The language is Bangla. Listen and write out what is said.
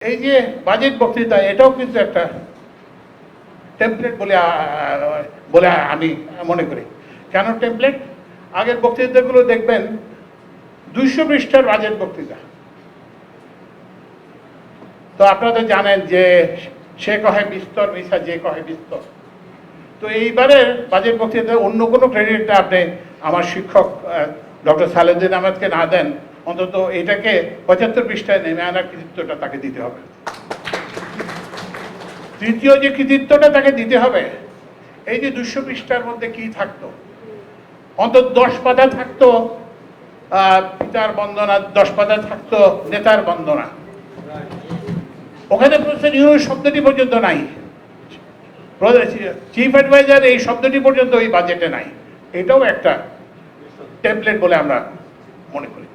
এই যে বাজেট বক্তৃতা এটাও কিন্তু একটা টেমপ্লেট বলে আমি মনে করি। কেন টেমপ্লেট? আগের বক্তৃতাগুলো দেখবেন 200 পৃষ্ঠার বাজেট বক্তৃতা। তো আপনারা জানেন যে সে কহে বিস্তর মিশা যে কহে বিস্তর। তো এইবারের বাজেট বক্তৃতা অন্য কোনো ক্রেডিটটা আপনি আমার শিক্ষক ডক্টর সালেউদ্দিন আহমেদকে না দেন, অন্তত এটাকে 75 পৃষ্ঠায় নেমে আনার কৃতিত্বটা তাকে দিতে হবে। তৃতীয় যে কৃতিত্বটা তাকে দিতে হবে, এই যে 200 পৃষ্ঠার মধ্যে কি থাকতো, অন্তত 10 পাতা থাকতো পিতার বন্দনা, 10 পাতা থাকতো নেতার বন্দনা। ওখানে প্রফেসর ইউনূস শব্দটি পর্যন্ত নাই, চিফ অ্যাডভাইজার এই শব্দটি পর্যন্ত এই বাজেটে নাই। এটাও একটা টেমপ্লেট বলে আমরা মনে করি।